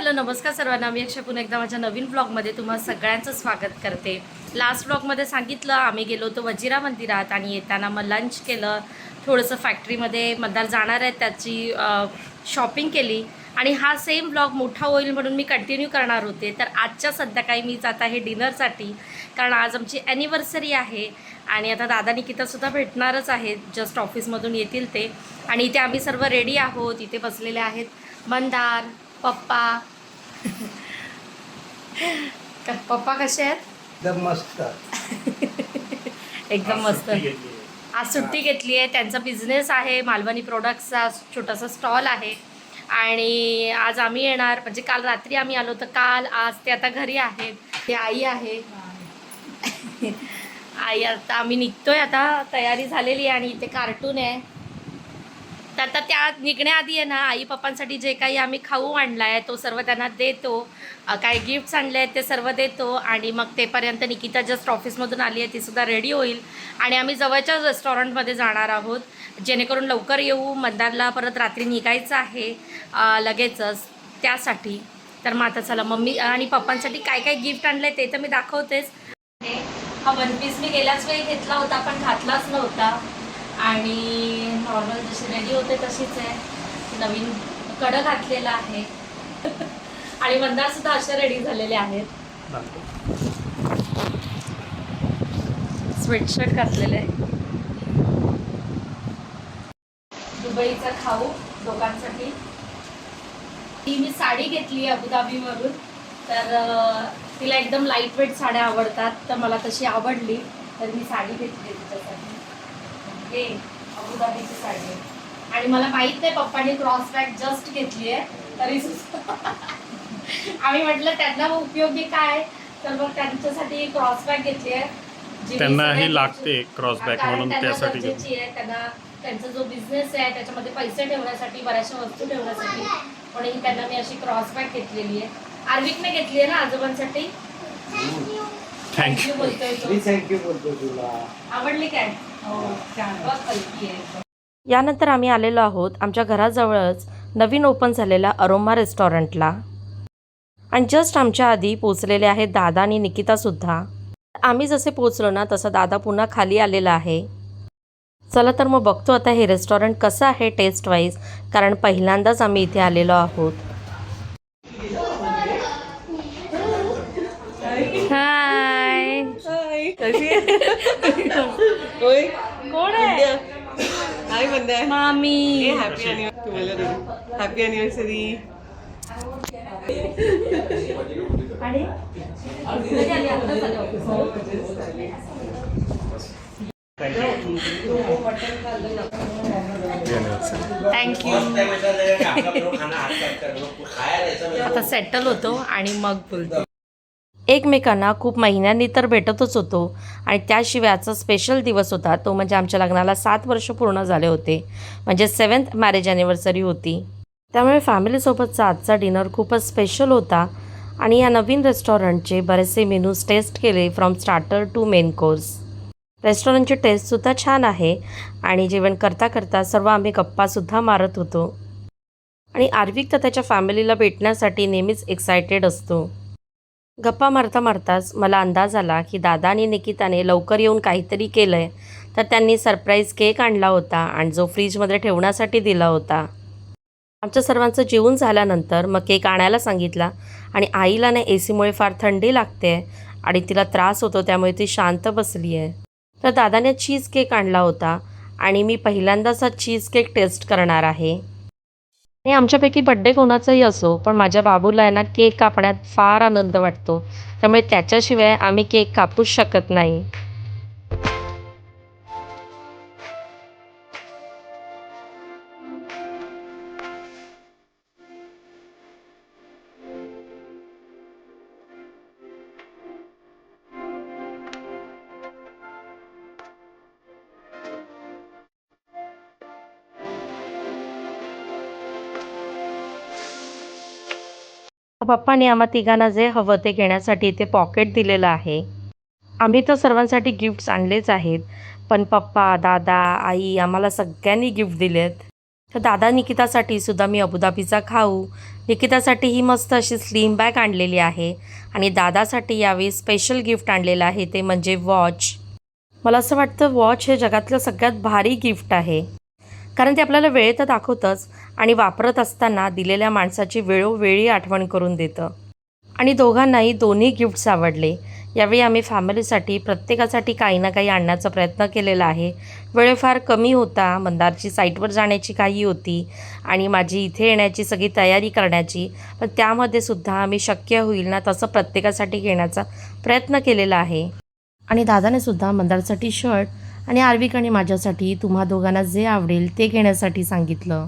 Hello नमस्कार सर्वांना. मी अक्षय पुन्हा एकदा माझ्या नवीन ब्लॉगमध्ये तुम्हा सगळ्यांचं स्वागत करते. लास्ट ब्लॉगमध्ये सांगितलं आम्ही गेलो होतो वजिरा मंदिरात आणि येताना मग लंच केलं. थोडंसं फॅक्टरीमध्ये मतदार जाणार आहेत त्याची शॉपिंग केली आणि हा सेम ब्लॉग मोठा होईल म्हणून मी कंटिन्यू करणार होते. तर आजच्या संध्याकाळी मी जात आहे डिनरसाठी, कारण आज आमची ॲनिव्हर्सरी आहे आणि आता दादा निकितासुद्धा भेटणारच आहेत. जस्ट ऑफिसमधून येतील ते आणि इथे आम्ही सर्व रेडी आहोत. इथे बसलेले आहेत मंदार, पप्पा. पप्पा कसे आहेत? एकदम मस्त. एकदम मस्त. आज सुट्टी घेतली आहे. त्यांचा बिझनेस आहे, मालवणी प्रोडक्ट्सचा छोटासा स्टॉल आहे आणि आज आम्ही येणार. म्हणजे काल रात्री आम्ही आलो तर काल आज ते आता घरी आहेत. ते आई आहे. आई आता आम्ही निघतोय. आता तयारी झालेली आहे आणि इथे कार्टून आहे. तर आता त्या निघण्याआधी आहे ना, आई पप्पांसाठी जे काही आम्ही खाऊ आणला आहे तो सर्व त्यांना देतो. काही गिफ्ट्स आणले आहेत ते सर्व देतो आणि मग तेपर्यंत निकिता जस्ट ऑफिसमधून आली आहे, तीसुद्धा रेडी होईल आणि आम्ही जवळच्याच रेस्टॉरंटमध्ये जाणार आहोत जेणेकरून लवकर येऊ. मंदारला परत रात्री निघायचं आहे लगेचच त्यासाठी. तर मग आता चला मम्मी आणि पप्पांसाठी काय काय गिफ्ट आणलं आहे ते तर मी दाखवतेच. हा वन पीस मी गेल्याच वेळी घेतला होता पण घातलाच नव्हता आणि नॉर्मल जशी रेडी होते तशीच आहे. नवीन कडं घातलेला आहे आणि मंदारसुद्धा अशा रेडी झालेले आहेत. स्वेटशर्ट घातलेले आहे. दुबईचा खाऊ दोघांसाठी. ती मी साडी घेतली अबुधाबीवरून. तर तिला एकदम लाईट वेट साड्या आवडतात तर मला तशी आवडली तर मी साडी घेतली तिच्यासाठी. हे अबुधाबीची साडी आहे आणि मला माहीत नाही पप्पाने क्रॉस बॅग जस्ट घेतली आहे तरी आम्ही म्हटलं त्यांना उपयोगी काय, तर मग त्यांच्यासाठी क्रॉस बॅग घेतली आहे. त्यांनाही लागते क्रॉस बॅग म्हणून त्यासाठी गरजेची आहे. त्यांना त्यांचा जो बिझनेस आहे त्याच्यामध्ये पैसे ठेवण्यासाठी, बऱ्याचशा वस्तू ठेवण्यासाठी म्हणून त्यांना मी अशी क्रॉस बॅग घेतलेली आहे. आर्विकने घेतली आहे ना आजोबांसाठी. थँक्यू बोलतोय तो. मी थँक्यू बोलतो तुला. आवडली काय? हो छान. बस हलकी आहे. यानंतर आम्ही आलेलो आहोत आमच्या घराजवळच नवीन ओपन झालेल्या अरोमा रेस्टॉरंटला आणि जस्ट आमच्या आधी पोचलेले आहेत दादा आणि निकितासुद्धा. आम्ही जसे पोचलो ना तसं दादा पुन्हा खाली आलेला आहे. चला तर मग बघतो आता हे रेस्टॉरंट कसं आहे टेस्ट वाईज, कारण पहिल्यांदाच आम्ही इथे आलेलो आहोत. हाय. कोण आहे? हाय बंद्या. मामी. Happy anniversary. आणि थँक्यू. आता सेटल होतो आणि मग बोलतो. एकमेकांना खूप महिन्यांनी तर भेटतच होतो आणि त्याशिवाय आजचा स्पेशल दिवस होता तो म्हणजे आमच्या लग्नाला 7 वर्ष पूर्ण झाले होते, म्हणजे 7th मॅरेज ॲनिव्हर्सरी होती. त्यामुळे फॅमिलीसोबतचा आजचा डिनर खूपच स्पेशल होता आणि या नवीन रेस्टॉरंटचे बरेचसे मेनूज टेस्ट केले from starter to main course. रेस्टॉरंटची टेस्टसुद्धा छान आहे आणि जेवण करता करता सर्व आम्ही गप्पासुद्धा मारत होतो आणि आर्विक तर त्याच्या फॅमिलीला भेटण्यासाठी नेहमीच एक्सायटेड असतो. गप्पा मारता मारताच मला अंदाज आला की दादा आणि निकिताने लवकर येऊन काहीतरी केलं आहे, तर त्यांनी सरप्राईज केक आणला होता आणि जो फ्रीजमध्ये ठेवण्यासाठी दिला होता. आमच्या सर्वांचं जेवून झाल्यानंतर मग केक आणायला सांगितला आणि आईला ना एसीमुळे फार थंडी लागते आणि तिला त्रास होतो त्यामुळे ती शांत बसली आहे. तर दादाने चीज केक आणला होता आणि मी पहिल्यांदाच हा चीज केक टेस्ट करणार आहे. आणि आमच्यापैकी बड्डे कोणाचाही असो पण माझ्या बाबूला आहे ना केक कापण्यात फार आनंद वाटतो, त्यामुळे त्याच्याशिवाय आम्ही केक कापूच शकत नाही. पप्पाने आम्हा तिघांना जे हवं ते घेण्यासाठी इथे पॉकेट दिलेलं आहे. आम्ही तर सर्वांसाठी गिफ्ट्स आणलेच आहेत, पण पप्पा, दादा, आई आम्हाला सगळ्यांनी गिफ्ट दिलेत. तर दादा निकितासाठी सुद्धा मी अबुधाबीचा खाऊ, निकितासाठी ही मस्त अशी स्लिम बॅग आणलेली आहे आणि दादासाठी यावेळी स्पेशल गिफ्ट आणलेलं आहे ते म्हणजे वॉच. मला असं वाटतं वॉच हे जगातलं सगळ्यात भारी गिफ्ट आहे, कारण ते आपल्याला वेळ तर दाखवतंच आणि वापरत असताना दिलेल्या माणसाची वेळोवेळी आठवण करून देतं. आणि दोघांनाही दोन्ही गिफ्ट्स आवडले. यावेळी आम्ही फॅमिलीसाठी प्रत्येकासाठी काही ना काही आणण्याचा प्रयत्न केलेला आहे. वेळ फार कमी होता, मंदारची साईटवर जाण्याची काही होती आणि माझी इथे येण्याची सगळी तयारी करण्याची, पण त्यामध्ये सुद्धा आम्ही शक्य होईल ना तसं प्रत्येकासाठी घेण्याचा प्रयत्न केलेला आहे. आणि दादाने सुद्धा मंदारसाठी शर्ट आणि आर्विक आणि माझ्यासाठी तुम्हा दोघांना जे आवडेल ते घेण्यासाठी सांगितलं.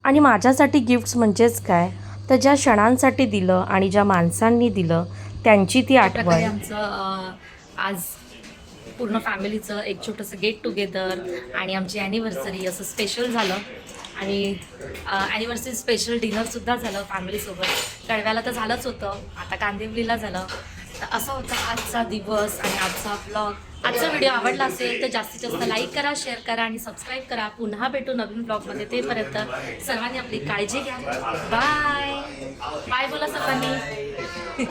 आणि माझ्यासाठी गिफ्ट्स म्हणजेच काय, तर ज्या क्षणांसाठी दिलं आणि ज्या माणसांनी दिलं त्यांची ती प्रकारे आठवण. आमचं आज पूर्ण फॅमिलीचं एक छोटंसं गेट टुगेदर आणि आमची ॲनिव्हर्सरी असं स्पेशल झालं. आणि ॲनिव्हर्सरी स्पेशल डिनरसुद्धा झालं फॅमिलीसोबत. कळव्याला तर झालंच होतं, आता कांदिवलीला झालं. तर असा होता आजचा दिवस आणि आजचा ब्लॉग. आजचा व्हिडिओ आवडला असेल तर जास्तीत जास्त लाईक करा, शेअर करा आणि सबस्क्राईब करा. पुन्हा भेटू नवीन ब्लॉगमध्ये. तेपर्यंत सर्वांनी आपली काळजी घ्या. बाय बाय बोला सर्वांनी.